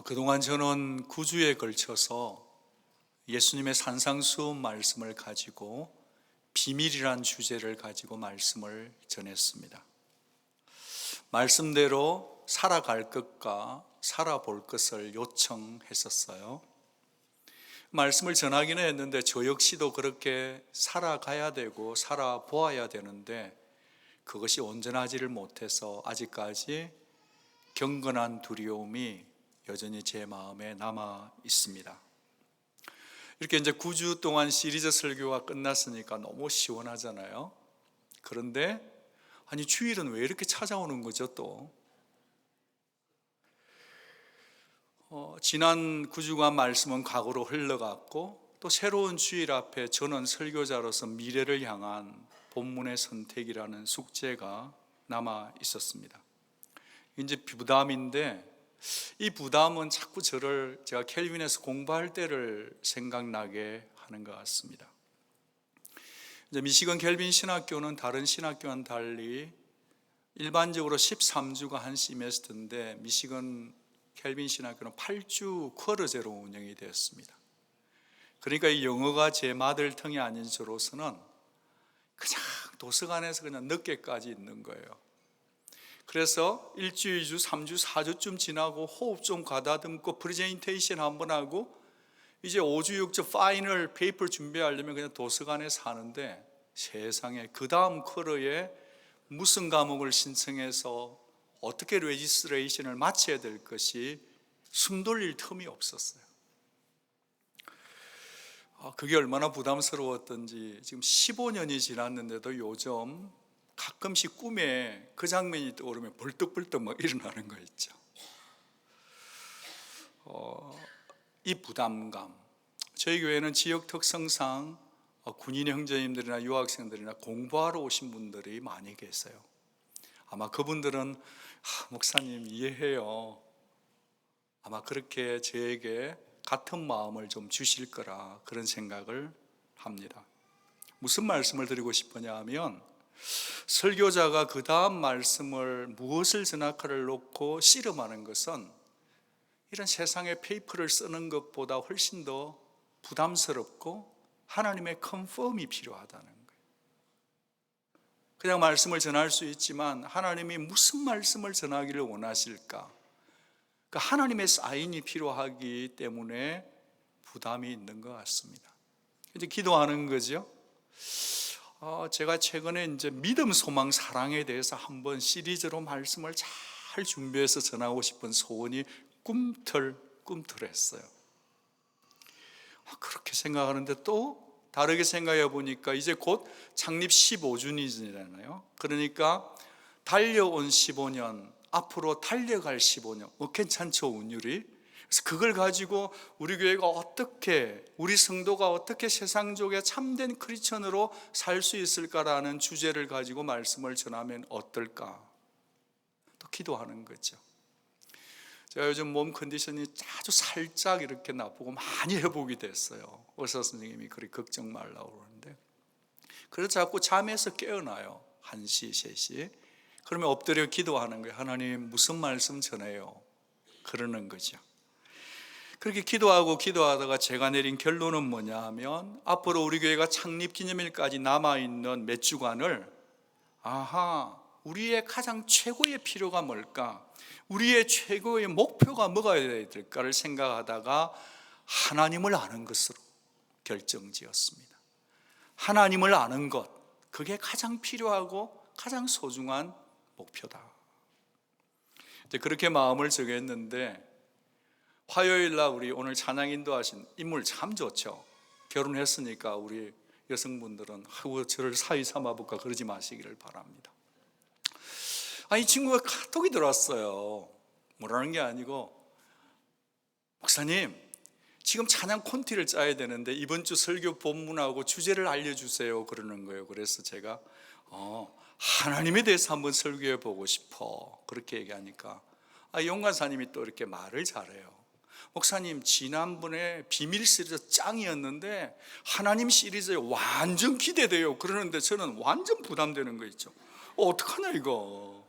그동안 저는 9주에 걸쳐서 예수님의 산상수훈 말씀을 가지고 비밀이란 주제를 가지고 말씀을 전했습니다. 말씀대로 살아갈 것과 살아볼 것을 요청했었어요. 말씀을 전하기는 했는데 저 역시도 그렇게 살아가야 되고 살아보아야 되는데 그것이 온전하지를 못해서 아직까지 경건한 두려움이 여전히 제 마음에 남아 있습니다. 이렇게 이제 9주 동안 시리즈 설교가 끝났으니까 너무 시원하잖아요. 그런데 아니 주일은 왜 이렇게 찾아오는 거죠 또? 지난 9주간 말씀은 과거로 흘러갔고 또 새로운 주일 앞에 저는 설교자로서 미래를 향한 본문의 선택이라는 숙제가 남아 있었습니다. 이제 부담인데 이 부담은 자꾸 제가 켈빈에서 공부할 때를 생각나게 하는 것 같습니다. 이제 미시건 켈빈 신학교는 다른 신학교와는 달리 일반적으로 13주가 한 시메스터인데 미시건 켈빈 신학교는 8주 쿼러제로 운영이 되었습니다. 그러니까 이 영어가 제 마들텅이 아닌 저로서는 그냥 도서관에서 그냥 늦게까지 있는 거예요. 그래서 1주, 2주, 3주, 4주쯤 지나고 호흡 좀 가다듬고 프레젠테이션 한번 하고 이제 5주, 6주 파이널 페이퍼 준비하려면 그냥 도서관에서 하는데 세상에 그 다음 쿼러에 무슨 과목을 신청해서 어떻게 레지스트레이션을 마쳐야 될 것이 숨 돌릴 틈이 없었어요. 그게 얼마나 부담스러웠던지 지금 15년이 지났는데도 요즘 가끔씩 꿈에 그 장면이 떠오르면 벌떡벌떡 막 일어나는 거 있죠. 이 부담감, 저희 교회는 지역 특성상 군인 형제님들이나 유학생들이나 공부하러 오신 분들이 많이 계세요. 아마 그분들은 목사님 이해해요. 아마 그렇게 저에게 같은 마음을 좀 주실 거라 그런 생각을 합니다. 무슨 말씀을 드리고 싶으냐 하면 설교자가 그 다음 말씀을 무엇을 전할까를 놓고 씨름하는 것은 이런 세상의 페이퍼를 쓰는 것보다 훨씬 더 부담스럽고 하나님의 컨펌이 필요하다는 거예요. 그냥 말씀을 전할 수 있지만 하나님이 무슨 말씀을 전하기를 원하실까? 하나님의 사인이 필요하기 때문에 부담이 있는 것 같습니다. 이제 기도하는 거죠. 제가 최근에 이제 믿음, 소망, 사랑에 대해서 한번 시리즈로 말씀을 잘 준비해서 전하고 싶은 소원이 꿈틀꿈틀했어요. 그렇게 생각하는데 또 다르게 생각해 보니까 이제 곧 창립 15주년이잖아요. 그러니까 달려온 15년, 앞으로 달려갈 15년, 괜찮죠, 운율이? 그래서 그걸 가지고 우리 교회가 어떻게, 우리 성도가 어떻게 세상적에 참된 크리스천으로 살 수 있을까라는 주제를 가지고 말씀을 전하면 어떨까? 또 기도하는 거죠. 제가 요즘 몸 컨디션이 아주 살짝 이렇게 나쁘고 많이 회복이 됐어요. 의사 선생님이 그리 걱정 말라고 그러는데, 그래서 자꾸 잠에서 깨어나요. 1시, 3시. 그러면 엎드려 기도하는 거예요. 하나님 무슨 말씀 전해요? 그러는 거죠. 그렇게 기도하다가 제가 내린 결론은 뭐냐 하면 앞으로 우리 교회가 창립 기념일까지 남아있는 몇 주간을 우리의 가장 최고의 필요가 뭘까? 우리의 최고의 목표가 뭐가 되어야 될까를 생각하다가 하나님을 아는 것으로 결정지었습니다. 하나님을 아는 것, 그게 가장 필요하고 가장 소중한 목표다. 이제 그렇게 마음을 정했는데 화요일 날 우리 오늘 찬양 인도하신 인물 참 좋죠. 결혼했으니까 우리 여성분들은 저를 사위 삼아볼까 그러지 마시기를 바랍니다. 이 친구가 카톡이 들어왔어요. 뭐라는 게 아니고, 목사님 지금 찬양 콘티를 짜야 되는데 이번 주 설교 본문하고 주제를 알려주세요 그러는 거예요. 그래서 제가 하나님에 대해서 한번 설교해 보고 싶어 그렇게 얘기하니까 용관사님이 또 이렇게 말을 잘해요. 목사님 지난번에 비밀 시리즈 짱이었는데 하나님 시리즈에 완전 기대돼요 그러는데 저는 완전 부담되는 거 있죠. 어떡하냐 이거.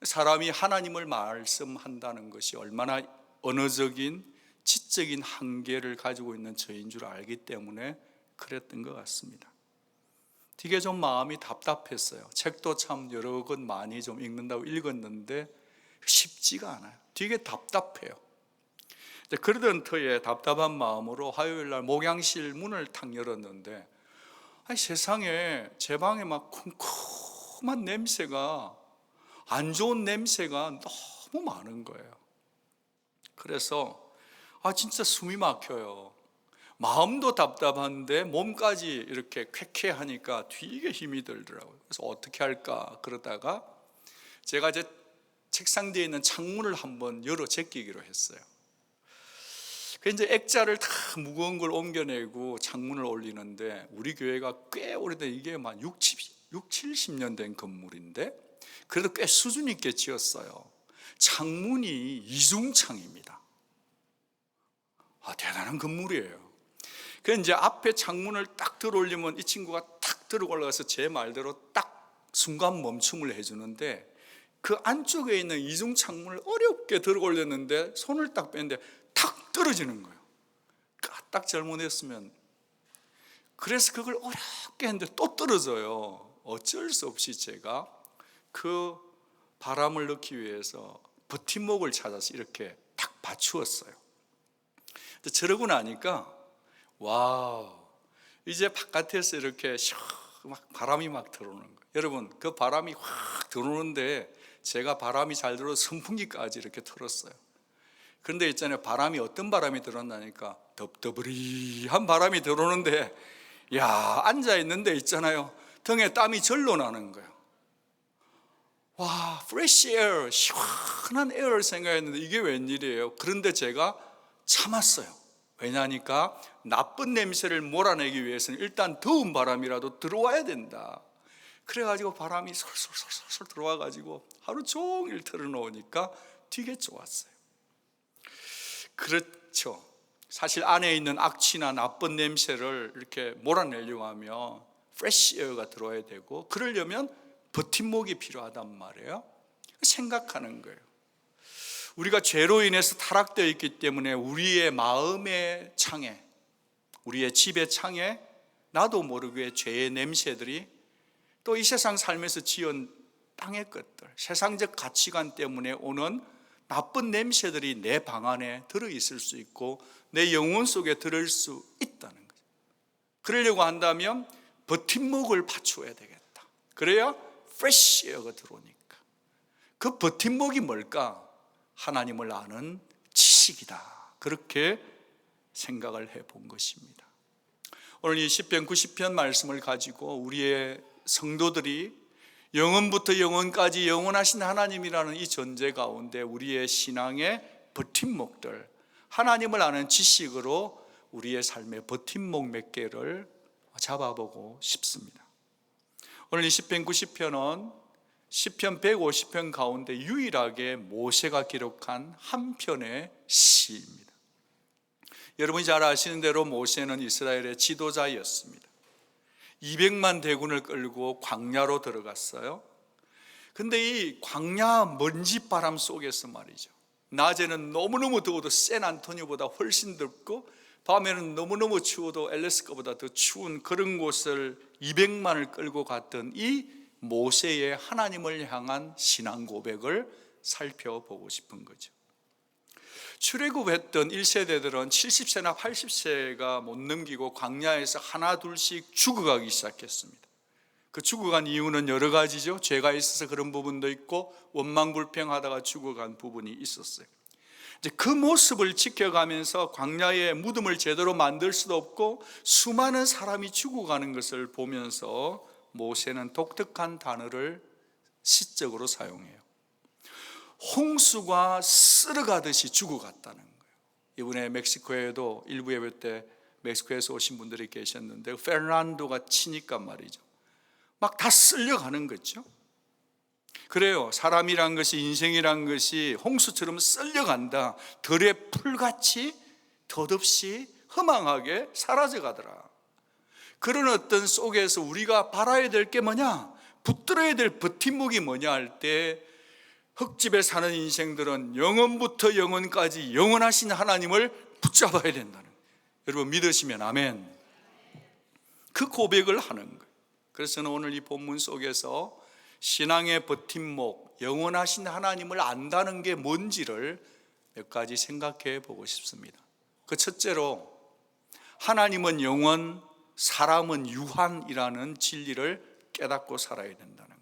사람이 하나님을 말씀한다는 것이 얼마나 언어적인 지적인 한계를 가지고 있는 저인 줄 알기 때문에 그랬던 것 같습니다. 되게 좀 마음이 답답했어요. 책도 참 여러 권 많이 좀 읽는다고 읽었는데 쉽지가 않아요. 되게 답답해요. 그러던 터에 답답한 마음으로 화요일 날 목양실 문을 탁 열었는데, 아니 세상에 제 방에 막 쿰쿰한 냄새가, 안 좋은 냄새가 너무 많은 거예요. 그래서 진짜 숨이 막혀요. 마음도 답답한데 몸까지 이렇게 쾌쾌하니까 되게 힘이 들더라고요. 그래서 어떻게 할까 그러다가 제가 제 책상 뒤에 있는 창문을 한번 열어 제끼기로 했어요. 이제 액자를 다 무거운 걸 옮겨내고 창문을 올리는데, 우리 교회가 꽤 오래된, 이게 막 70년 된 건물인데 그래도 꽤 수준 있게 지었어요. 창문이 이중창입니다. 대단한 건물이에요. 그래서 이제 앞에 창문을 딱 들어 올리면 이 친구가 탁 들어 올라가서 제 말대로 딱 순간 멈춤을 해주는데, 그 안쪽에 있는 이중 창문을 어렵게 들어 올렸는데 손을 딱 뺐는데 탁 떨어지는 거예요. 까딱 잘못했으면. 그래서 그걸 어렵게 했는데 또 떨어져요. 어쩔 수 없이 제가 그 바람을 넣기 위해서 버팀목을 찾아서 이렇게 탁 받추었어요. 저러고 나니까 와우, 이제 바깥에서 이렇게 막 바람이 막 들어오는 거예요. 여러분, 그 바람이 확 들어오는데 제가 바람이 잘 들어서 선풍기까지 이렇게 틀었어요. 그런데 있잖아요, 바람이 어떤 바람이 들어온다니까 덥더브리한 바람이 들어오는데, 야, 앉아있는데 있잖아요, 등에 땀이 절로 나는 거예요. 와, 프레시 에어, 시원한 에어를 생각했는데 이게 웬일이에요. 그런데 제가 참았어요. 왜냐하니까 나쁜 냄새를 몰아내기 위해서는 일단 더운 바람이라도 들어와야 된다. 그래가지고 바람이 솔솔솔솔 들어와가지고 하루 종일 틀어놓으니까 되게 좋았어요. 그렇죠. 사실 안에 있는 악취나 나쁜 냄새를 이렇게 몰아내려고 하면 프레시 에어가 들어와야 되고, 그러려면 버팀목이 필요하단 말이에요. 생각하는 거예요. 우리가 죄로 인해서 타락되어 있기 때문에 우리의 마음의 창에, 우리의 집의 창에 나도 모르게 죄의 냄새들이, 또 이 세상 살면서 지은 땅의 것들, 세상적 가치관 때문에 오는 나쁜 냄새들이 내 방 안에 들어있을 수 있고 내 영혼 속에 들을 수 있다는 거죠. 그러려고 한다면 버팀목을 받쳐야 되겠다. 그래야 프레시 에어가 들어오니까. 그 버팀목이 뭘까? 하나님을 아는 지식이다. 그렇게 생각을 해본 것입니다. 오늘 이 시편 90편 말씀을 가지고 우리의 성도들이 영원부터 영원까지 영원하신 하나님이라는 이 전제 가운데 우리의 신앙의 버팀목들, 하나님을 아는 지식으로 우리의 삶의 버팀목 몇 개를 잡아보고 싶습니다. 오늘 이 시편 90편은 시편 150편 가운데 유일하게 모세가 기록한 한 편의 시입니다. 여러분이 잘 아시는 대로 모세는 이스라엘의 지도자였습니다. 200만 대군을 끌고 광야로 들어갔어요. 근데 이 광야 먼지바람 속에서 말이죠, 낮에는 너무너무 더워도 샌안토니오보다 훨씬 덥고 밤에는 너무너무 추워도 엘래스카보다 더 추운 그런 곳을 200만을 끌고 갔던 이 모세의 하나님을 향한 신앙 고백을 살펴보고 싶은 거죠. 출애굽했던 1세대들은 70세나 80세가 못 넘기고 광야에서 하나 둘씩 죽어가기 시작했습니다. 그 죽어간 이유는 여러 가지죠. 죄가 있어서 그런 부분도 있고 원망불평하다가 죽어간 부분이 있었어요. 이제 그 모습을 지켜가면서 광야에 무덤을 제대로 만들 수도 없고 수많은 사람이 죽어가는 것을 보면서 모세는 독특한 단어를 시적으로 사용해요. 홍수가 쓸어가듯이 죽어갔다는 거예요. 이번에 멕시코에도 일부 예배 때 멕시코에서 오신 분들이 계셨는데 페르난도가 치니까 말이죠, 막 다 쓸려가는 거죠. 그래요. 사람이란 것이, 인생이란 것이 홍수처럼 쓸려간다. 들의 풀같이 덧없이 허망하게 사라져가더라. 그런 어떤 속에서 우리가 바라야 될 게 뭐냐, 붙들어야 될 버팀목이 뭐냐 할 때 흙집에 사는 인생들은 영원부터 영원까지 영원하신 하나님을 붙잡아야 된다는 거예요. 여러분 믿으시면 아멘. 그 고백을 하는 거예요. 그래서 저는 오늘 이 본문 속에서 신앙의 버팀목, 영원하신 하나님을 안다는 게 뭔지를 몇 가지 생각해 보고 싶습니다. 그 첫째로 하나님은 영원, 사람은 유한이라는 진리를 깨닫고 살아야 된다는 거예요.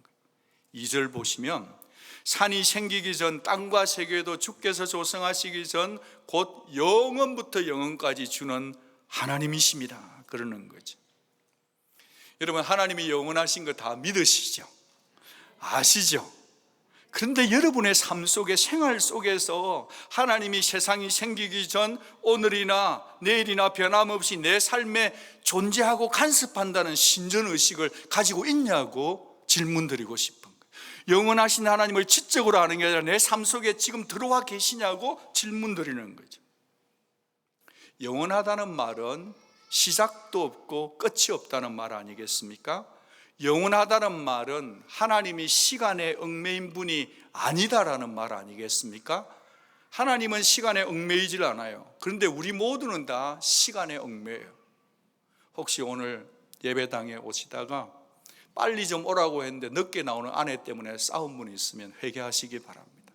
2절 보시면 산이 생기기 전 땅과 세계도 주께서 조성하시기 전 곧 영원부터 영원까지 주는 하나님이십니다. 그러는 거죠. 여러분 하나님이 영원하신 거 다 믿으시죠? 아시죠? 그런데 여러분의 삶 속에 생활 속에서 하나님이 세상이 생기기 전 오늘이나 내일이나 변함없이 내 삶에 존재하고 간섭한다는 신전의식을 가지고 있냐고 질문드리고 싶은 거예요. 영원하신 하나님을 지적으로 아는 게 아니라 내 삶 속에 지금 들어와 계시냐고 질문드리는 거죠. 영원하다는 말은 시작도 없고 끝이 없다는 말 아니겠습니까? 영원하다는 말은 하나님이 시간에 얽매인 분이 아니다라는 말 아니겠습니까? 하나님은 시간에 얽매이질 않아요. 그런데 우리 모두는 다 시간에 얽매여요. 혹시 오늘 예배당에 오시다가 빨리 좀 오라고 했는데 늦게 나오는 아내 때문에 싸운 분이 있으면 회개하시기 바랍니다.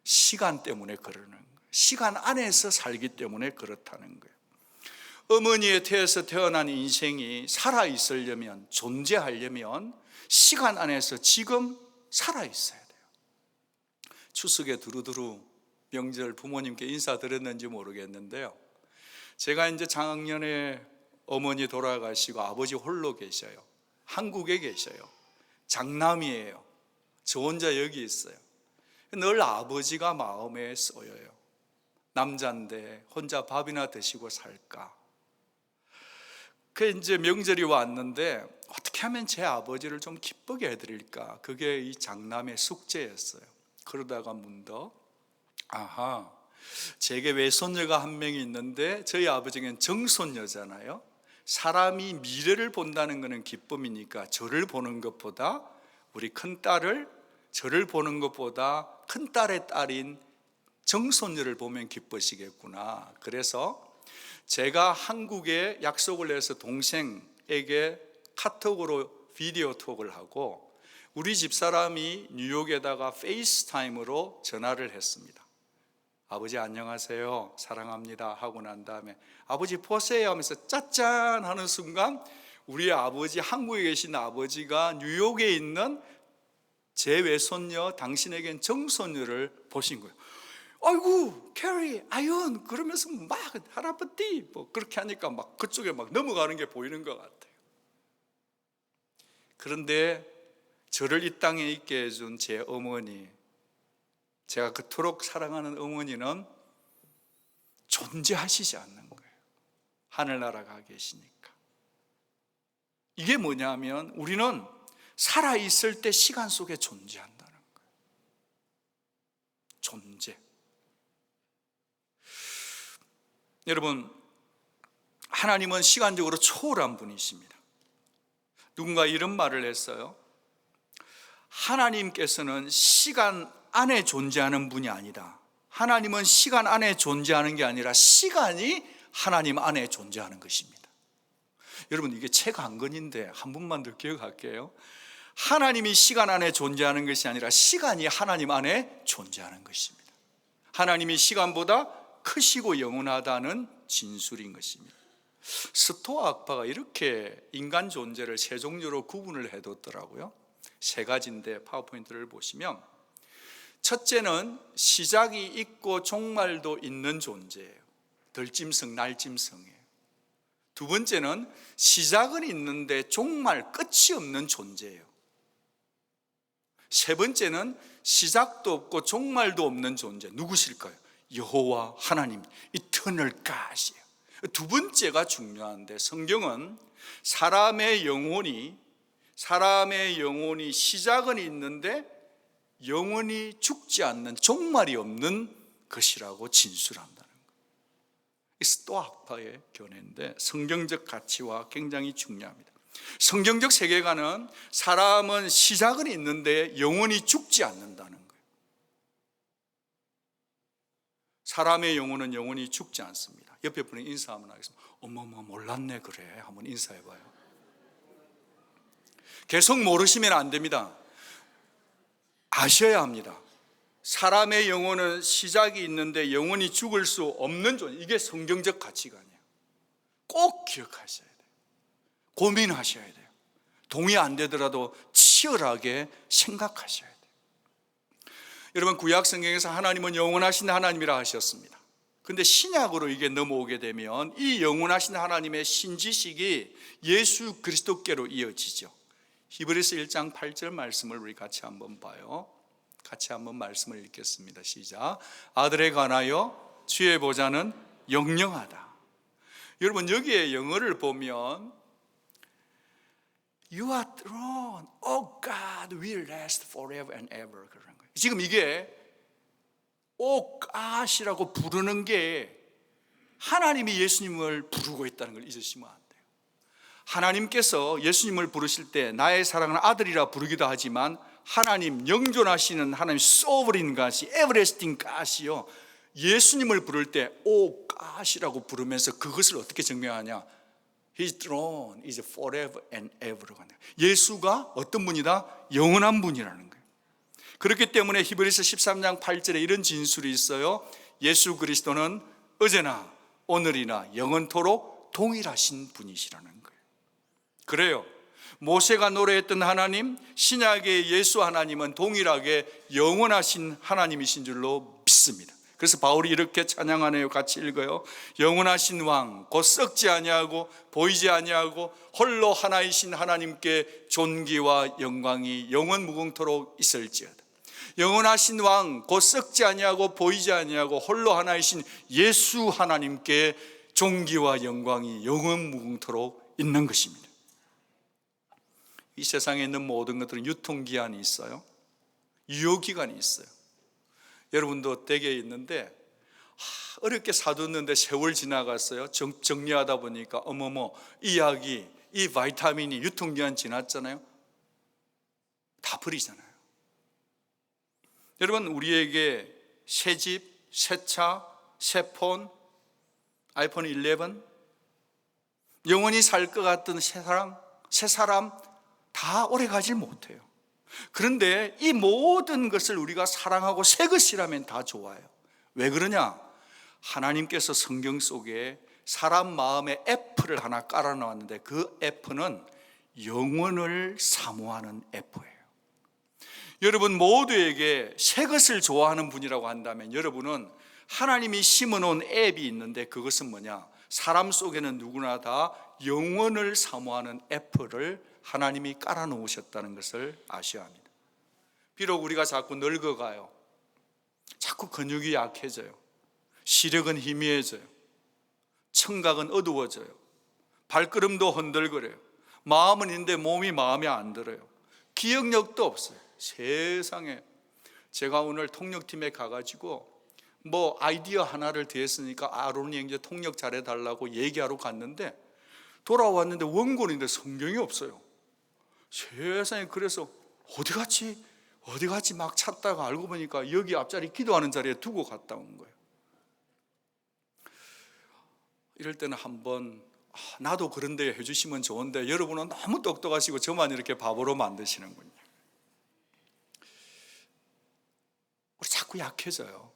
시간 때문에 그러는 거예요. 시간 안에서 살기 때문에 그렇다는 거예요. 어머니의 태에서 태어난 인생이 살아있으려면, 존재하려면 시간 안에서 지금 살아있어야 돼요. 추석에 두루두루 명절 부모님께 인사드렸는지 모르겠는데요, 제가 이제 작년에 어머니 돌아가시고 아버지 홀로 계셔요. 한국에 계셔요. 장남이에요. 저 혼자 여기 있어요. 늘 아버지가 마음에 쏘여요. 남자인데 혼자 밥이나 드시고 살까. 그 이제 명절이 왔는데 어떻게 하면 제 아버지를 좀 기쁘게 해드릴까, 그게 이 장남의 숙제였어요. 그러다가 문득 제게 외손녀가 한 명이 있는데 저희 아버지는 정손녀잖아요. 사람이 미래를 본다는 것은 기쁨이니까 저를 보는 것보다, 우리 큰딸을 저를 보는 것보다 큰딸의 딸인 정손녀를 보면 기쁘시겠구나. 그래서 제가 한국에 약속을 해서 동생에게 카톡으로 비디오 톡을 하고 우리 집사람이 뉴욕에다가 페이스타임으로 전화를 했습니다. 아버지 안녕하세요, 사랑합니다 하고 난 다음에 아버지 보세요 하면서 짜짠 하는 순간 우리 아버지, 한국에 계신 아버지가 뉴욕에 있는 제 외손녀, 당신에겐 정손녀를 보신 거예요. 아이고 캐리, 아윤 그러면서 막 할아버지 뭐 그렇게 하니까 막 그쪽에 막 넘어가는 게 보이는 것 같아요. 그런데 저를 이 땅에 있게 해준 제 어머니, 제가 그토록 사랑하는 어머니는 존재하시지 않는 거예요. 하늘나라 가 계시니까. 이게 뭐냐면 우리는 살아있을 때 시간 속에 존재한다는 거예요. 존재. 여러분, 하나님은 시간적으로 초월한 분이십니다. 누군가 이런 말을 했어요. 하나님께서는 시간 안에 존재하는 분이 아니다. 하나님은 시간 안에 존재하는 게 아니라 시간이 하나님 안에 존재하는 것입니다. 여러분, 이게 책 한 권인데 한 번만 더 기억할게요. 하나님이 시간 안에 존재하는 것이 아니라 시간이 하나님 안에 존재하는 것입니다. 하나님이 시간보다 크시고 영원하다는 진술인 것입니다. 스토아 학파가 이렇게 인간 존재를 세 종류로 구분을 해뒀더라고요. 세 가지인데 파워포인트를 보시면, 첫째는 시작이 있고 종말도 있는 존재예요. 들짐승, 날짐승이에요. 두 번째는 시작은 있는데 종말, 끝이 없는 존재예요. 세 번째는 시작도 없고 종말도 없는 존재. 누구실까요? 여호와 하나님, 이터널 갓이에요. 두 번째가 중요한데, 성경은 사람의 영혼이 시작은 있는데 영원히 죽지 않는, 종말이 없는 것이라고 진술한다는 거예요. 이 스토아 학파의 견해인데 성경적 가치와 굉장히 중요합니다. 성경적 세계관은 사람은 시작은 있는데 영원히 죽지 않는다는 거예요. 사람의 영혼은 영원히 죽지 않습니다. 옆에 분이 인사 한번 하겠습니다. 어머머, 몰랐네. 그래, 한번 인사해봐요. 계속 모르시면 안 됩니다. 아셔야 합니다. 사람의 영혼은 시작이 있는데 영원히 죽을 수 없는 존재. 이게 성경적 가치관이에요. 꼭 기억하셔야 돼요. 고민하셔야 돼요. 동의 안 되더라도 치열하게 생각하셔야 돼요. 여러분, 구약 성경에서 하나님은 영원하신 하나님이라 하셨습니다. 근데 신약으로 이게 넘어오게 되면 이 영원하신 하나님의 신지식이 예수 그리스도께로 이어지죠. 히브리서 1장 8절 말씀을 우리 같이 한번 봐요. 같이 한번 말씀을 읽겠습니다. 시작. 아들에 관하여 주의 보좌는 영영하다. 여러분, 여기에 영어를 보면 You are throne, O God, will last forever and ever. 그런 거예요. 지금 이게 O God이라고 부르는 게 하나님이 예수님을 부르고 있다는 걸 잊으시면 안 돼요. 하나님께서 예수님을 부르실 때 나의 사랑하는 아들이라 부르기도 하지만 하나님, 영존하시는 하나님, sovereign God이, everlasting God이요, 예수님을 부를 때 O God이라고 부르면서 그것을 어떻게 증명하냐? His throne is forever and ever. 예수가 어떤 분이다? 영원한 분이라는 거예요. 그렇기 때문에 히브리서 13장 8절에 이런 진술이 있어요. 예수 그리스도는 어제나 오늘이나 영원토록 동일하신 분이시라는 거예요. 그래요. 모세가 노래했던 하나님, 신약의 예수 하나님은 동일하게 영원하신 하나님이신 줄로 믿습니다. 그래서 바울이 이렇게 찬양하네요. 같이 읽어요. 영원하신 왕, 곧 썩지 아니하고 보이지 아니하고 홀로 하나이신 하나님께 존귀와 영광이 영원 무궁토록 있을지어다. 영원하신 왕, 곧 썩지 아니하고 보이지 아니하고 홀로 하나이신 예수 하나님께 존귀와 영광이 영원 무궁토록 있는 것입니다. 이 세상에 있는 모든 것들은 유통기한이 있어요. 유효기간이 있어요. 여러분도 댁에 있는데 어렵게 사뒀는데 세월 지나갔어요. 정리하다 보니까 어머머, 이 약이, 이 바이타민이 유통기한 지났잖아요. 다 버리잖아요. 여러분, 우리에게 새 집, 새 차, 새 폰, 아이폰 11, 영원히 살 것 같던 새 사람 다 오래 가질 못해요. 그런데 이 모든 것을 우리가 사랑하고 새 것이라면 다 좋아요. 왜 그러냐? 하나님께서 성경 속에 사람 마음에 애플을 하나 깔아놓았는데 그 애플은 영원을 사모하는 애플이에요. 여러분 모두에게 새 것을 좋아하는 분이라고 한다면 여러분은 하나님이 심어놓은 앱이 있는데 그것은 뭐냐? 사람 속에는 누구나 다 영원을 사모하는 애플을 하나님이 깔아놓으셨다는 것을 아셔야 합니다. 비록 우리가 자꾸 늙어가요. 자꾸 근육이 약해져요. 시력은 희미해져요. 청각은 어두워져요. 발걸음도 흔들거려요. 마음은 있는데 몸이 마음에 안 들어요. 기억력도 없어요. 세상에, 제가 오늘 통역팀에 가가지고 뭐 아이디어 하나를 대했으니까 아론이 형제 통역 잘해달라고 얘기하러 갔는데 돌아왔는데 원고인데 성경이 없어요. 세상에, 그래서 어디 갔지 막 찾다가 알고 보니까 여기 앞자리 기도하는 자리에 두고 갔다 온 거예요. 이럴 때는 한번 나도 그런 데 해주시면 좋은데 여러분은 너무 똑똑하시고 저만 이렇게 바보로 만드시는군요. 우리 자꾸 약해져요.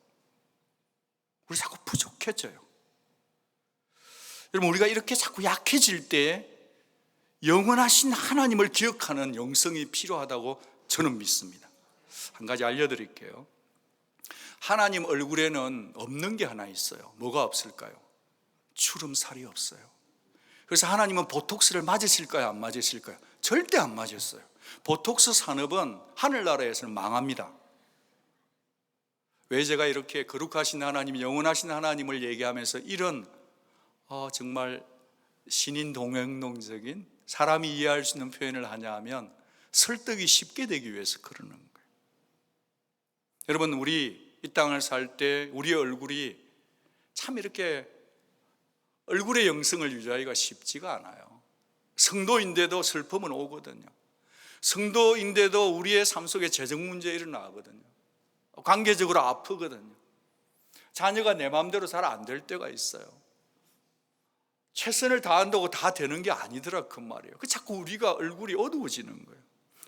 우리 자꾸 부족해져요. 여러분, 우리가 이렇게 자꾸 약해질 때 영원하신 하나님을 기억하는 영성이 필요하다고 저는 믿습니다. 한 가지 알려드릴게요. 하나님 얼굴에는 없는 게 하나 있어요. 뭐가 없을까요? 주름살이 없어요. 그래서 하나님은 보톡스를 맞으실까요? 안 맞으실까요? 절대 안 맞았어요. 보톡스 산업은 하늘나라에서는 망합니다. 왜 제가 이렇게 거룩하신 하나님, 영원하신 하나님을 얘기하면서 이런 정말 신인동행론적인 사람이 이해할 수 있는 표현을 하냐 하면 설득이 쉽게 되기 위해서 그러는 거예요. 여러분, 우리 이 땅을 살 때 우리의 얼굴이 참 이렇게 얼굴의 영성을 유지하기가 쉽지가 않아요. 성도인데도 슬픔은 오거든요. 성도인데도 우리의 삶 속에 재정 문제 일어나거든요. 관계적으로 아프거든요. 자녀가 내 마음대로 잘 안 될 때가 있어요. 최선을 다한다고 다 되는 게 아니더라 그 말이에요. 자꾸 우리가 얼굴이 어두워지는 거예요.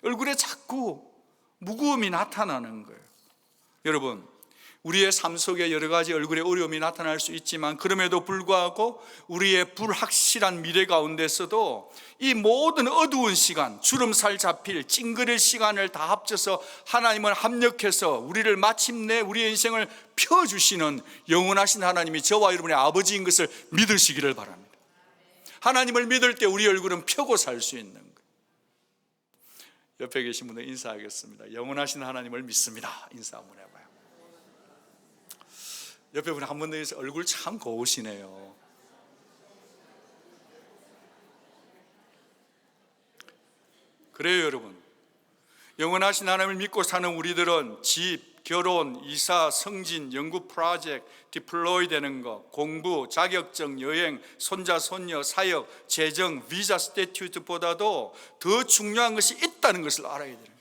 얼굴에 자꾸 무거움이 나타나는 거예요. 여러분, 우리의 삶 속에 여러 가지 얼굴에 어려움이 나타날 수 있지만 그럼에도 불구하고 우리의 불확실한 미래 가운데서도 이 모든 어두운 시간, 주름살 잡힐 찡그릴 시간을 다 합쳐서 하나님을 합력해서 우리를 마침내 우리의 인생을 펴주시는 영원하신 하나님이 저와 여러분의 아버지인 것을 믿으시기를 바랍니다. 하나님을 믿을 때 우리 얼굴은 펴고 살 수 있는 거예요. 옆에 계신 분들 인사하겠습니다. 영원하신 하나님을 믿습니다. 인사 한번 해봐요. 옆에 분 한 번 더 해서 얼굴 참 고우시네요. 그래요 여러분, 영원하신 하나님을 믿고 사는 우리들은 집, 결혼, 이사, 승진, 연구 프로젝트, 디플로이 되는 것, 공부, 자격증, 여행, 손자, 손녀, 사역, 재정, 비자 스태튜트보다도 더 중요한 것이 있다는 것을 알아야 돼요.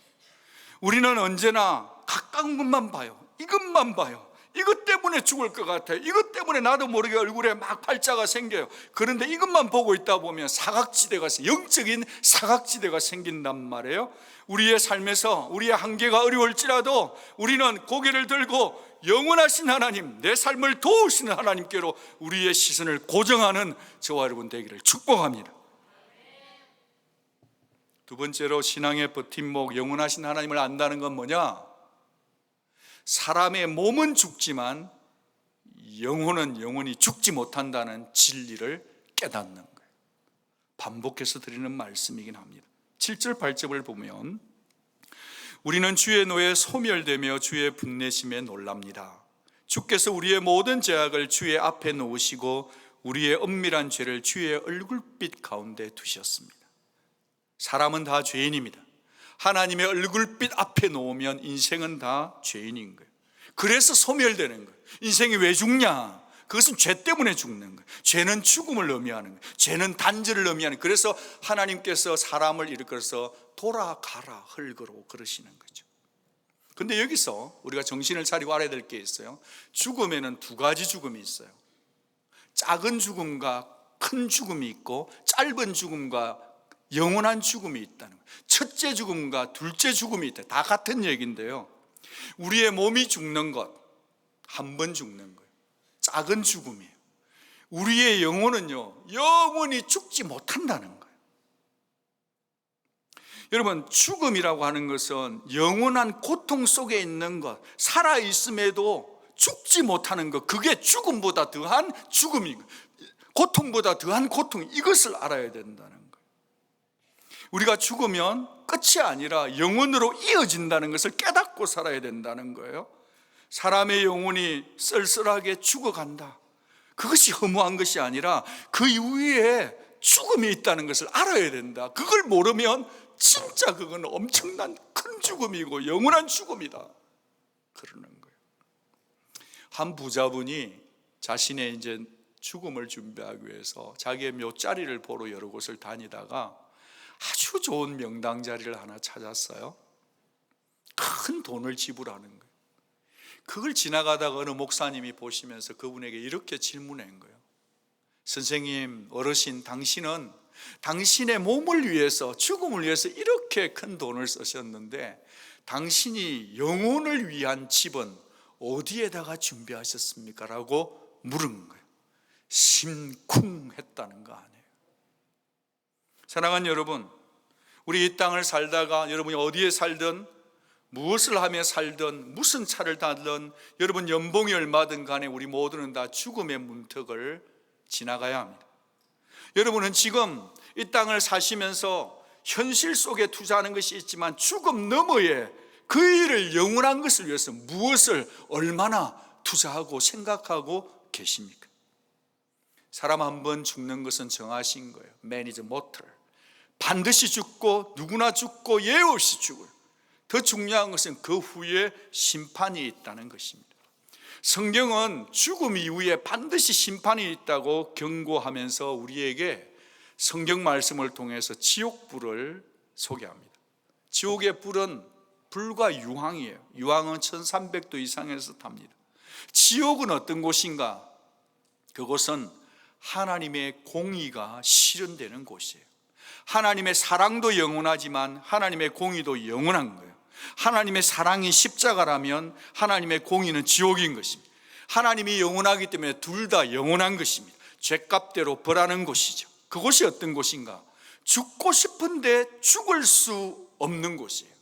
우리는 언제나 가까운 것만 봐요. 이것만 봐요. 이것 때문에 죽을 것 같아요. 이것 때문에 나도 모르게 얼굴에 막 팔자가 생겨요. 그런데 이것만 보고 있다 보면 사각지대가, 영적인 사각지대가 생긴단 말이에요. 우리의 삶에서 우리의 한계가 어려울지라도 우리는 고개를 들고 영원하신 하나님, 내 삶을 도우시는 하나님께로 우리의 시선을 고정하는 저와 여러분 되기를 축복합니다. 두 번째로 신앙의 버팀목, 영원하신 하나님을 안다는 건 뭐냐? 사람의 몸은 죽지만 영혼은 영원히 죽지 못한다는 진리를 깨닫는 거예요. 반복해서 드리는 말씀이긴 합니다. 7절 8절을 보면 우리는 주의 노에 소멸되며 주의 분내심에 놀랍니다. 주께서 우리의 모든 죄악을 주의 앞에 놓으시고 우리의 엄밀한 죄를 주의 얼굴빛 가운데 두셨습니다. 사람은 다 죄인입니다. 하나님의 얼굴빛 앞에 놓으면 인생은 다 죄인인 거예요. 그래서 소멸되는 거예요. 인생이 왜 죽냐? 그것은 죄 때문에 죽는 거예요. 죄는 죽음을 의미하는 거예요. 죄는 단절을 의미하는 거예요. 그래서 하나님께서 사람을 일컬어서 돌아가라 흙으로 그러시는 거죠. 근데 여기서 우리가 정신을 차리고 알아야 될 게 있어요. 죽음에는 두 가지 죽음이 있어요. 작은 죽음과 큰 죽음이 있고 짧은 죽음과 영원한 죽음이 있다는 거예요. 첫째 죽음과 둘째 죽음이 있다. 다 같은 얘기인데요. 우리의 몸이 죽는 것, 한 번 죽는 거예요. 작은 죽음이에요. 우리의 영혼은요, 영원히 죽지 못한다는 거예요. 여러분, 죽음이라고 하는 것은 영원한 고통 속에 있는 것, 살아있음에도 죽지 못하는 것, 그게 죽음보다 더한 죽음이고 고통보다 더한 고통, 이것을 알아야 된다는 거예요. 우리가 죽으면 끝이 아니라 영원으로 이어진다는 것을 깨닫고 살아야 된다는 거예요. 사람의 영혼이 쓸쓸하게 죽어간다, 그것이 허무한 것이 아니라 그 이후에 죽음이 있다는 것을 알아야 된다. 그걸 모르면 진짜 그건 엄청난 큰 죽음이고 영원한 죽음이다 그러는 거예요. 한 부자분이 자신의 이제 죽음을 준비하기 위해서 자기의 묘자리를 보러 여러 곳을 다니다가 아주 좋은 명당 자리를 하나 찾았어요. 큰 돈을 지불하는 거예요. 그걸 지나가다가 어느 목사님이 보시면서 그분에게 이렇게 질문한 거예요. 선생님, 어르신, 당신은 당신의 몸을 위해서, 죽음을 위해서 이렇게 큰 돈을 쓰셨는데 당신이 영혼을 위한 집은 어디에다가 준비하셨습니까? 라고 물은 거예요. 심쿵했다는 거 아니에요. 사랑하는 여러분, 우리 이 땅을 살다가 여러분이 어디에 살든 무엇을 하며 살든 무슨 차를 타든 여러분 연봉이 얼마든 간에 우리 모두는 다 죽음의 문턱을 지나가야 합니다. 여러분은 지금 이 땅을 사시면서 현실 속에 투자하는 것이 있지만 죽음 너머에 그 일을, 영원한 것을 위해서 무엇을 얼마나 투자하고 생각하고 계십니까? 사람 한 번 죽는 것은 정하신 거예요. Man is mortal. 반드시 죽고 누구나 죽고 예외 없이 죽어요. 더 중요한 것은 그 후에 심판이 있다는 것입니다. 성경은 죽음 이후에 반드시 심판이 있다고 경고하면서 우리에게 성경 말씀을 통해서 지옥불을 소개합니다. 지옥의 불은 불과 유황이에요. 유황은 1300도 이상에서 탑니다. 지옥은 어떤 곳인가? 그곳은 하나님의 공의가 실현되는 곳이에요. 하나님의 사랑도 영원하지만 하나님의 공의도 영원한 거예요. 하나님의 사랑이 십자가라면 하나님의 공의는 지옥인 것입니다. 하나님이 영원하기 때문에 둘 다 영원한 것입니다. 죄값대로 벌하는 곳이죠. 그곳이 어떤 곳인가? 죽고 싶은데 죽을 수 없는 곳이에요.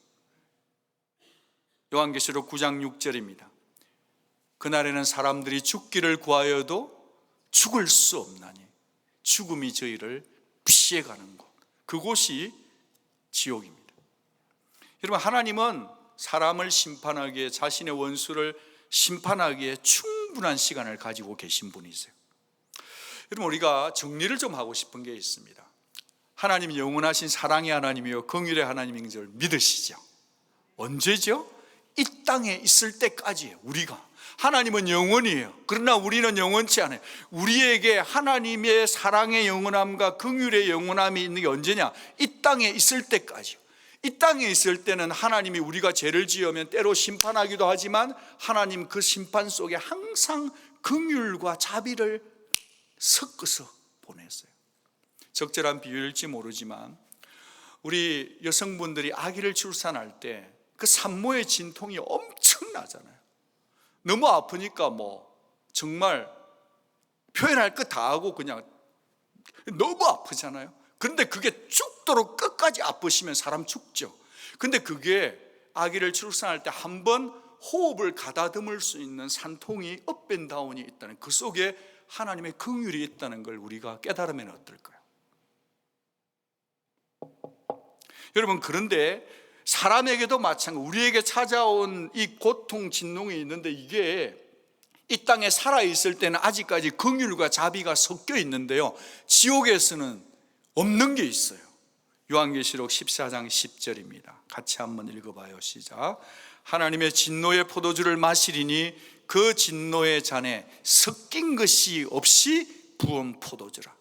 요한계시록 9장 6절입니다. 그날에는 사람들이 죽기를 구하여도 죽을 수 없나니 죽음이 저희를 피해가는 곳, 그곳이 지옥입니다. 여러분, 하나님은 사람을 심판하기에, 자신의 원수를 심판하기에 충분한 시간을 가지고 계신 분이세요. 여러분, 우리가 정리를 좀 하고 싶은 게 있습니다. 하나님이 영원하신 사랑의 하나님이요 긍휼의 하나님인 줄 믿으시죠? 언제죠? 이 땅에 있을 때까지예요. 우리가 하나님은 영원이에요. 그러나 우리는 영원치 않아요. 우리에게 하나님의 사랑의 영원함과 긍휼의 영원함이 있는 게 언제냐? 이 땅에 있을 때까지요. 이 땅에 있을 때는 하나님이 우리가 죄를 지으면 때로 심판하기도 하지만 하나님 그 심판 속에 항상 긍휼과 자비를 섞어서 보냈어요. 적절한 비유일지 모르지만 우리 여성분들이 아기를 출산할 때 그 산모의 진통이 엄청나잖아요. 너무 아프니까 정말 표현할 것 다 하고 그냥 너무 아프잖아요. 그런데 그게 죽도록 끝까지 아프시면 사람 죽죠. 근데 그게 아기를 출산할 때 한 번 호흡을 가다듬을 수 있는 산통이 업앤다운이 있다는, 그 속에 하나님의 긍휼이 있다는 걸 우리가 깨달으면 어떨까요? 여러분, 그런데 사람에게도 마찬가지, 우리에게 찾아온 이 고통, 진농이 있는데 이게 이 땅에 살아있을 때는 아직까지 긍휼과 자비가 섞여 있는데요, 지옥에서는 없는 게 있어요. 요한계시록 14장 10절입니다. 같이 한번 읽어봐요. 시작. 하나님의 진노의 포도주를 마시리니 그 진노의 잔에 섞인 것이 없이 부은 포도주라.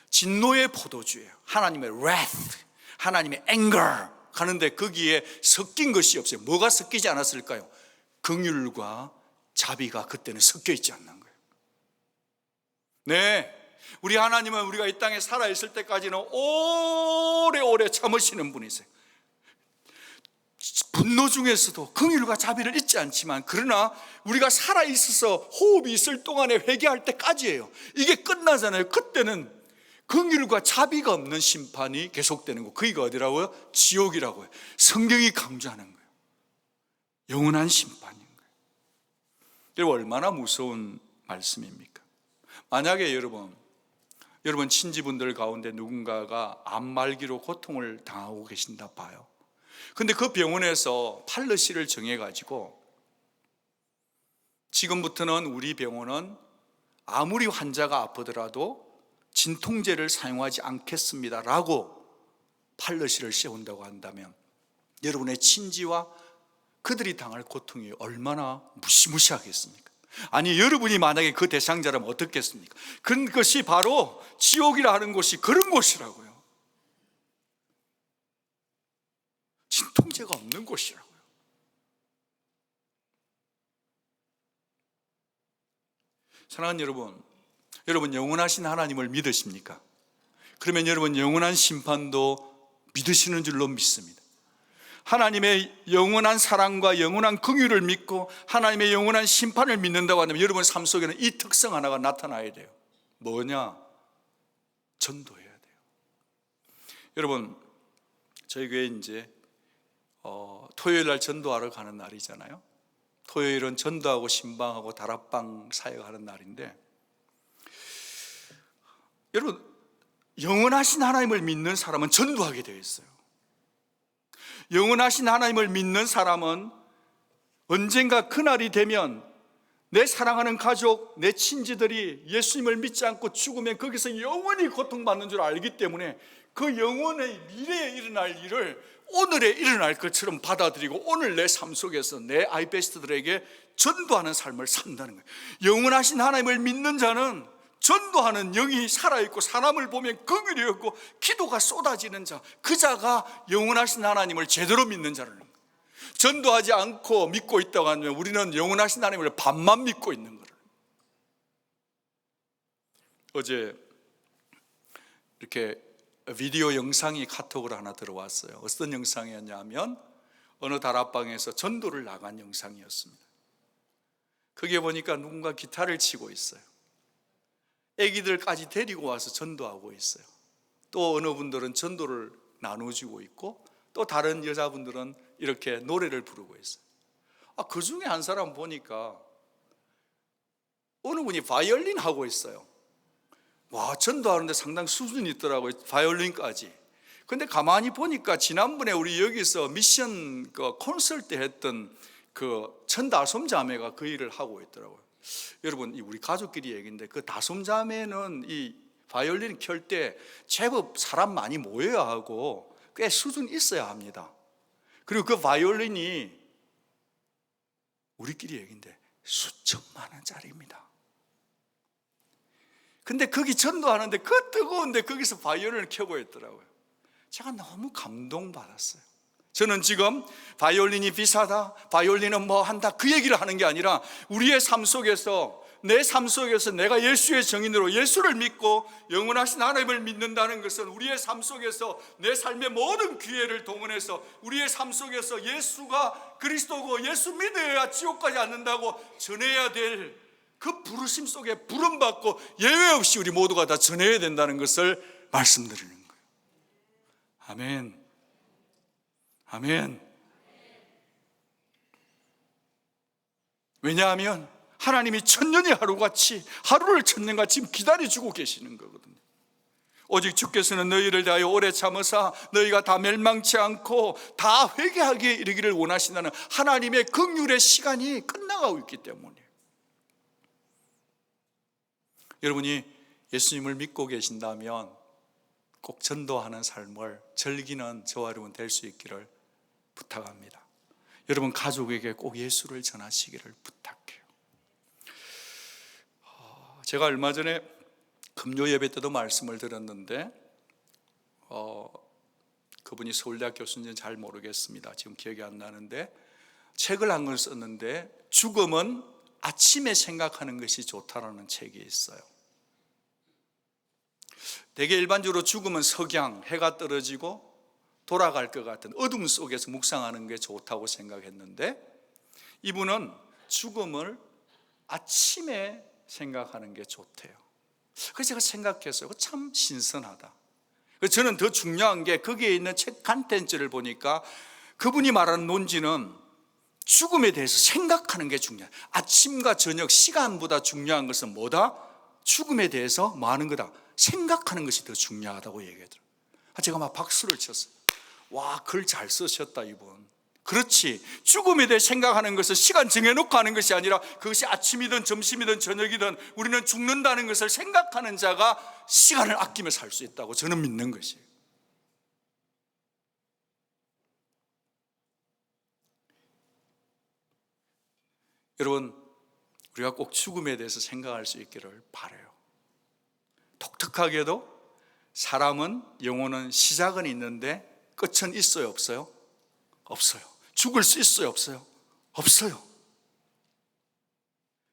진노의 포도주예요. 하나님의 wrath, 하나님의 anger 하는데 거기에 섞인 것이 없어요. 뭐가 섞이지 않았을까요? 긍휼과 자비가 그때는 섞여 있지 않는 거예요. 네, 우리 하나님은 우리가 이 땅에 살아있을 때까지는 오래오래 참으시는 분이세요. 분노 중에서도 긍휼과 자비를 잊지 않지만, 그러나 우리가 살아있어서 호흡이 있을 동안에 회개할 때까지예요. 이게 끝나잖아요. 그때는 긍휼과 자비가 없는 심판이 계속되는 거, 그게 어디라고요? 지옥이라고요. 성경이 강조하는 거예요. 영원한 심판인 거예요. 여러분, 얼마나 무서운 말씀입니까? 만약에 여러분 친지분들 가운데 누군가가 암말기로 고통을 당하고 계신다 봐요. 근데 그 병원에서 팔러시를 정해가지고 지금부터는 우리 병원은 아무리 환자가 아프더라도 진통제를 사용하지 않겠습니다 라고 팔러시를 씌운다고 한다면 여러분의 친지와 그들이 당할 고통이 얼마나 무시무시하겠습니까? 아니, 여러분이 만약에 그 대상자라면 어떻겠습니까? 그것이 바로 지옥이라 하는 곳이 그런 곳이라고요. 진통제가 없는 곳이라고요. 사랑하는 여러분 영원하신 하나님을 믿으십니까? 그러면 여러분 영원한 심판도 믿으시는 줄로 믿습니다. 하나님의 영원한 사랑과 영원한 긍휼을 믿고 하나님의 영원한 심판을 믿는다고 하면 여러분 삶 속에는 이 특성 하나가 나타나야 돼요. 뭐냐? 전도해야 돼요. 여러분, 저희 교회 이제 토요일 날 전도하러 가는 날이잖아요. 토요일은 전도하고 신방하고 다락방 사역하는 날인데, 여러분, 영원하신 하나님을 믿는 사람은 전도하게 되어 있어요. 영원하신 하나님을 믿는 사람은 언젠가 그날이 되면 내 사랑하는 가족, 내 친지들이 예수님을 믿지 않고 죽으면 거기서 영원히 고통받는 줄 알기 때문에 그 영원의 미래에 일어날 일을 오늘에 일어날 것처럼 받아들이고 오늘 내 삶 속에서 내 아이베스트들에게 전도하는 삶을 산다는 거예요. 영원하신 하나님을 믿는 자는 전도하는 영이 살아있고 사람을 보면 긍휼이 없고 기도가 쏟아지는 자, 그 자가 영원하신 하나님을 제대로 믿는 자라는 거예요. 전도하지 않고 믿고 있다고 하면 우리는 영원하신 하나님을 반만 믿고 있는 거예요. 어제 이렇게 비디오 영상이 카톡으로 하나 들어왔어요. 어떤 영상이었냐면 어느 다락방에서 전도를 나간 영상이었습니다. 그게 보니까 누군가 기타를 치고 있어요. 애기들까지 데리고 와서 전도하고 있어요. 또 어느 분들은 전도를 나눠주고 있고, 또 다른 여자분들은 이렇게 노래를 부르고 있어요. 그 중에 한 사람 보니까 어느 분이 바이올린 하고 있어요. 와, 전도하는데 상당히 수준이 있더라고요. 바이올린까지. 근데 가만히 보니까 지난번에 우리 여기서 미션 콘서트 했던 그 천다솜 자매가 그 일을 하고 있더라고요. 여러분, 우리 가족끼리 얘기인데 그 다솜 자매는 이 바이올린 켤 때 제법 사람 많이 모여야 하고 꽤 수준 있어야 합니다. 그리고 그 바이올린이 우리끼리 얘기인데 수천만 원짜리입니다. 근데 거기 전도하는데 그 뜨거운데 거기서 바이올린을 켜고 있더라고요. 제가 너무 감동받았어요. 저는 지금 바이올린이 비싸다, 바이올린은 뭐 한다, 그 얘기를 하는 게 아니라 우리의 삶 속에서, 내 삶 속에서 내가 예수의 정인으로 예수를 믿고 영원하신 하나님을 믿는다는 것은 우리의 삶 속에서 내 삶의 모든 기회를 동원해서 우리의 삶 속에서 예수가 그리스도고 예수 믿어야 지옥 가지 않는다고 전해야 될 그 부르심 속에 부름받고 예외 없이 우리 모두가 다 전해야 된다는 것을 말씀드리는 거예요. 아멘. 아멘. 왜냐하면 하나님이 천년이 하루같이, 하루를 천년같이 기다려주고 계시는 거거든요. 오직 주께서는 너희를 대하여 오래 참으사 너희가 다 멸망치 않고 다 회개하기에 이르기를 원하신다는 하나님의 긍휼의 시간이 끝나가고 있기 때문이에요. 여러분이 예수님을 믿고 계신다면 꼭 전도하는 삶을 즐기는 저와 여러분 될 수 있기를 부탁합니다. 여러분 가족에게 꼭 예수를 전하시기를 부탁해요. 제가 얼마 전에 금요 예배 때도 말씀을 드렸는데 그분이 서울대학 교수인지는 잘 모르겠습니다. 지금 기억이 안 나는데 책을 한 권 썼는데 죽음은 아침에 생각하는 것이 좋다라는 책이 있어요. 되게 일반적으로 죽음은 석양, 해가 떨어지고 돌아갈 것 같은 어둠 속에서 묵상하는 게 좋다고 생각했는데 이분은 죽음을 아침에 생각하는 게 좋대요. 그래서 제가 생각했어요. 참 신선하다. 저는 더 중요한 게 거기에 있는 책 컨텐츠를 보니까 그분이 말하는 논지는 죽음에 대해서 생각하는 게 중요해요. 아침과 저녁 시간보다 중요한 것은 뭐다? 죽음에 대해서 뭐 하는 거다? 생각하는 것이 더 중요하다고 얘기하더라고요. 제가 막 박수를 쳤어요. 와, 글 잘 쓰셨다 이분. 그렇지, 죽음에 대해 생각하는 것은 시간 정해놓고 하는 것이 아니라 그것이 아침이든 점심이든 저녁이든 우리는 죽는다는 것을 생각하는 자가 시간을 아끼며 살 수 있다고 저는 믿는 것이에요. 여러분, 우리가 꼭 죽음에 대해서 생각할 수 있기를 바라요. 독특하게도 사람은, 영혼은 시작은 있는데 끝은 있어요, 없어요? 없어요. 죽을 수 있어요, 없어요? 없어요.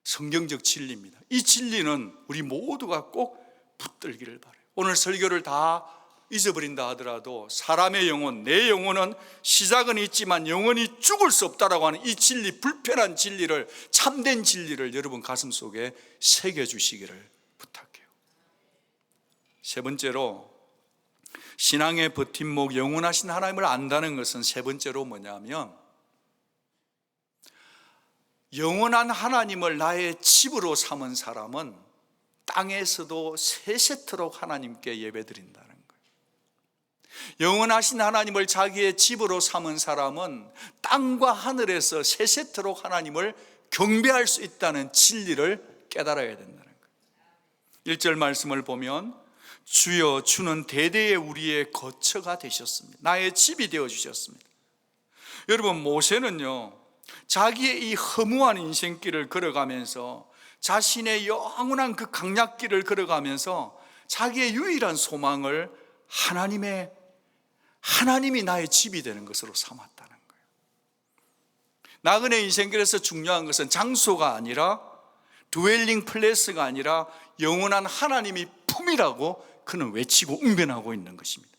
성경적 진리입니다. 이 진리는 우리 모두가 꼭 붙들기를 바라요. 오늘 설교를 다 잊어버린다 하더라도 사람의 영혼, 내 영혼은 시작은 있지만 영원히 죽을 수 없다라고 하는 이 진리, 불편한 진리를, 참된 진리를 여러분 가슴 속에 새겨주시기를 부탁해요. 세 번째로, 신앙의 버팀목, 영원하신 하나님을 안다는 것은 세 번째로 뭐냐면, 영원한 하나님을 나의 집으로 삼은 사람은 땅에서도 세세토록 하나님께 예배드린다는 거예요. 영원하신 하나님을 자기의 집으로 삼은 사람은 땅과 하늘에서 세세토록 하나님을 경배할 수 있다는 진리를 깨달아야 된다는 거예요. 1절 말씀을 보면 주여 주는 대대의 우리의 거처가 되셨습니다. 나의 집이 되어주셨습니다. 여러분, 모세는요 자기의 이 허무한 인생길을 걸어가면서, 자신의 영원한 그 강약길을 걸어가면서 자기의 유일한 소망을 하나님이 나의 집이 되는 것으로 삼았다는 거예요. 나그네 인생길에서 중요한 것은 장소가 아니라 드웰링 플레이스가 아니라 영원한 하나님이 품이라고 그는 외치고 웅변하고 있는 것입니다.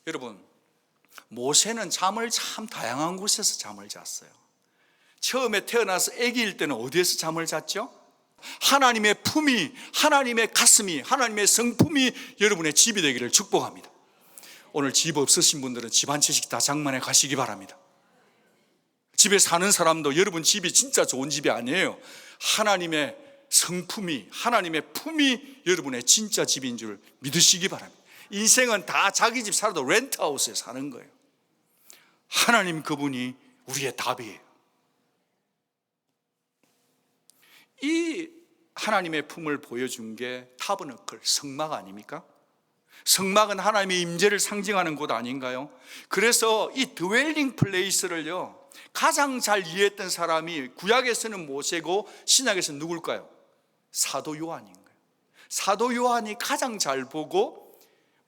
여러분, 모세는 잠을 참 다양한 곳에서 잠을 잤어요. 처음에 태어나서 아기일 때는 어디에서 잠을 잤죠? 하나님의 품이, 하나님의 가슴이, 하나님의 성품이 여러분의 집이 되기를 축복합니다. 오늘 집 없으신 분들은 집 한 채씩 다 장만해 가시기 바랍니다. 집에 사는 사람도 여러분 집이 진짜 좋은 집이 아니에요. 하나님의 성품이, 하나님의 품이 여러분의 진짜 집인 줄 믿으시기 바랍니다. 인생은 다 자기 집 살아도 렌트하우스에 사는 거예요. 하나님 그분이 우리의 답이에요. 이 하나님의 품을 보여준 게 타버너클, 성막 아닙니까? 성막은 하나님의 임재를 상징하는 곳 아닌가요? 그래서 이 드웰링 플레이스를요 가장 잘 이해했던 사람이 구약에서는 모세고 신약에서는 누굴까요? 사도 요한인 거예요. 사도 요한이 가장 잘 보고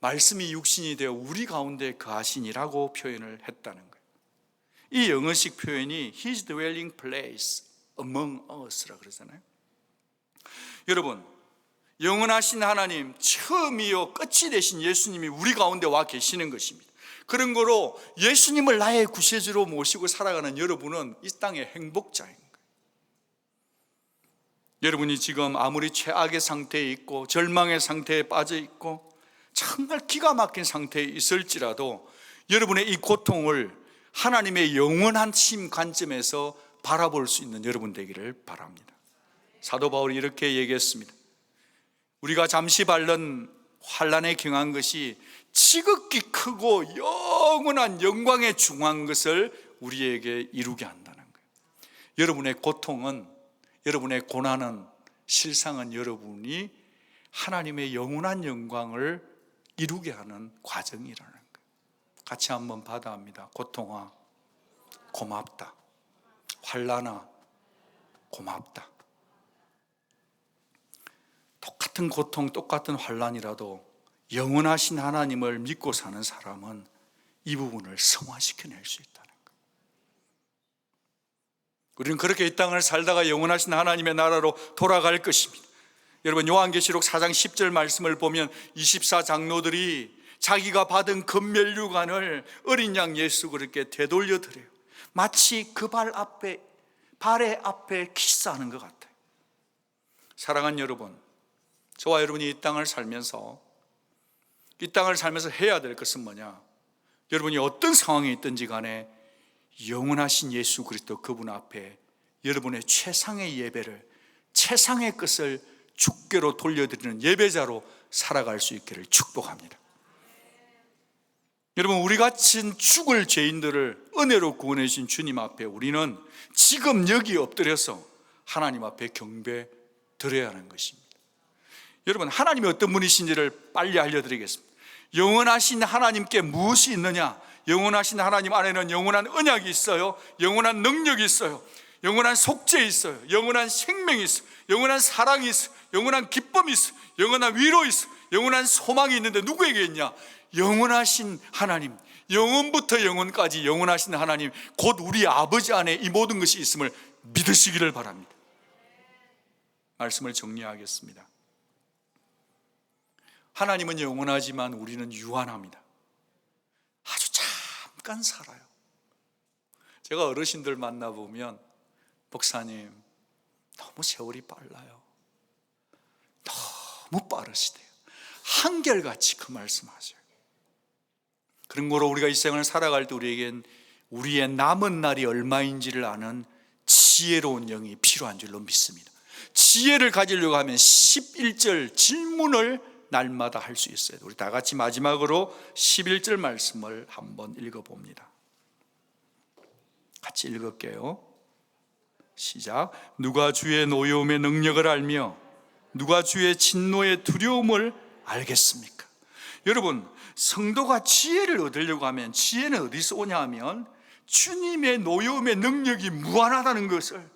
말씀이 육신이 되어 우리 가운데 거하시니라고 표현을 했다는 거예요. 이 영어식 표현이 His dwelling place among us라 그러잖아요. 여러분, 영원하신 하나님, 처음이요 끝이 되신 예수님이 우리 가운데 와 계시는 것입니다. 그런 거로 예수님을 나의 구세주로 모시고 살아가는 여러분은 이 땅의 행복자인 거예요. 여러분이 지금 아무리 최악의 상태에 있고 절망의 상태에 빠져 있고 정말 기가 막힌 상태에 있을지라도 여러분의 이 고통을 하나님의 영원하신 관점에서 바라볼 수 있는 여러분 되기를 바랍니다. 사도 바울이 이렇게 얘기했습니다. 우리가 잠시 밟는 환난에 경한 것이 지극히 크고 영원한 영광에 중한 것을 우리에게 이루게 한다는 거예요. 여러분의 고통은, 여러분의 고난은, 실상은 여러분이 하나님의 영원한 영광을 이루게 하는 과정이라는 거예요. 같이 한번 받아합니다. 고통아 고맙다. 환난아 고맙다. 똑같은 고통, 똑같은 환난이라도 영원하신 하나님을 믿고 사는 사람은 이 부분을 성화시켜낼 수 있다는 거예요. 우리는 그렇게 이 땅을 살다가 영원하신 하나님의 나라로 돌아갈 것입니다. 여러분, 요한계시록 4장 10절 말씀을 보면 24장로들이 자기가 받은 금면류관을 어린 양 예수 그렇게 되돌려 드려요. 마치 그 발의 앞에 키스하는 것 같아요. 사랑하는 여러분, 저와 여러분이 이 땅을 살면서 해야 될 것은 뭐냐? 여러분이 어떤 상황에 있든지 간에 영원하신 예수 그리스도 그분 앞에 여러분의 최상의 예배를, 최상의 것을 주께로 돌려드리는 예배자로 살아갈 수 있기를 축복합니다. 여러분, 우리 같은 죽을 죄인들을 은혜로 구원해 주신 주님 앞에 우리는 지금 여기 엎드려서 하나님 앞에 경배 드려야 하는 것입니다. 여러분, 하나님이 어떤 분이신지를 빨리 알려드리겠습니다. 영원하신 하나님께 무엇이 있느냐? 영원하신 하나님 안에는 영원한 언약이 있어요. 영원한 능력이 있어요. 영원한 속죄 있어요. 영원한 생명이 있어요. 영원한 사랑이 있어요. 영원한 기쁨이 있어요. 영원한 위로 있어요. 영원한 소망이 있는데 누구에게 있냐? 영원하신 하나님, 영원부터 영원까지 영원하신 하나님, 곧 우리 아버지 안에 이 모든 것이 있음을 믿으시기를 바랍니다. 말씀을 정리하겠습니다. 하나님은 영원하지만 우리는 유한합니다. 아주 잠깐 살아요. 제가 어르신들 만나보면 목사님 너무 세월이 빨라요. 너무 빠르시대요. 한결같이 그 말씀하세요. 그런 거로 우리가 이 생을 살아갈 때 우리에겐 우리의 남은 날이 얼마인지를 아는 지혜로운 영이 필요한 줄로 믿습니다. 지혜를 가지려고 하면 11절 질문을 날마다 할 수 있어요. 우리 다 같이 마지막으로 11절 말씀을 한번 읽어봅니다. 같이 읽을게요. 시작. 누가 주의 노여움의 능력을 알며 누가 주의 진노의 두려움을 알겠습니까? 여러분, 성도가 지혜를 얻으려고 하면 지혜는 어디서 오냐 하면 주님의 노여움의 능력이 무한하다는 것을,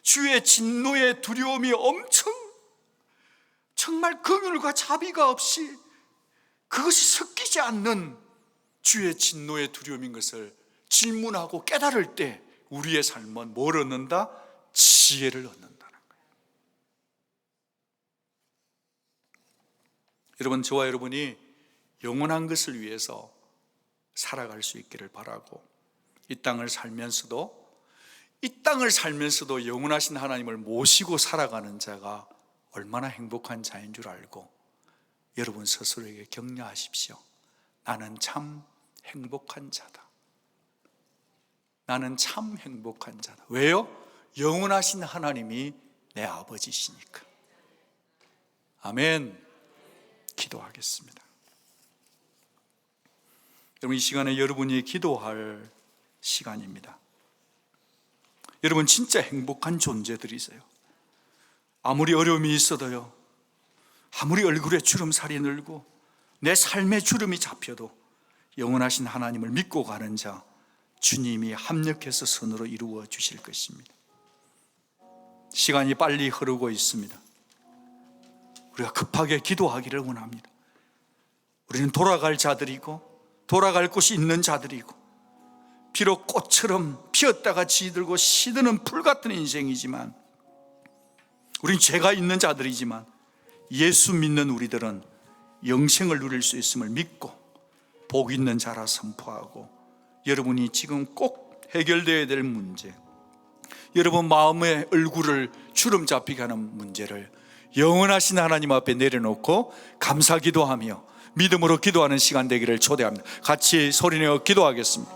주의 진노의 두려움이 정말 긍휼과 자비가 없이 그것이 섞이지 않는 주의 진노의 두려움인 것을 질문하고 깨달을 때 우리의 삶은 뭘 얻는다? 지혜를 얻는다는 거예요. 여러분, 저와 여러분이 영원한 것을 위해서 살아갈 수 있기를 바라고, 이 땅을 살면서도 영원하신 하나님을 모시고 살아가는 자가 얼마나 행복한 자인 줄 알고 여러분 스스로에게 격려하십시오. 나는 참 행복한 자다. 나는 참 행복한 자다. 왜요? 영원하신 하나님이 내 아버지시니까. 아멘. 기도하겠습니다. 여러분, 이 시간에 여러분이 기도할 시간입니다. 여러분, 진짜 행복한 존재들이세요. 아무리 어려움이 있어도요, 아무리 얼굴에 주름살이 늘고 내 삶에 주름이 잡혀도 영원하신 하나님을 믿고 가는 자, 주님이 합력해서 선으로 이루어 주실 것입니다. 시간이 빨리 흐르고 있습니다. 우리가 급하게 기도하기를 원합니다. 우리는 돌아갈 자들이고 돌아갈 곳이 있는 자들이고, 비록 꽃처럼 피었다가 지들고 시드는 풀 같은 인생이지만, 우린 죄가 있는 자들이지만 예수 믿는 우리들은 영생을 누릴 수 있음을 믿고 복 있는 자라 선포하고, 여러분이 지금 꼭 해결되어야 될 문제, 여러분 마음의 얼굴을 주름 잡히게 하는 문제를 영원하신 하나님 앞에 내려놓고 감사 기도하며 믿음으로 기도하는 시간 되기를 초대합니다. 같이 소리내어 기도하겠습니다.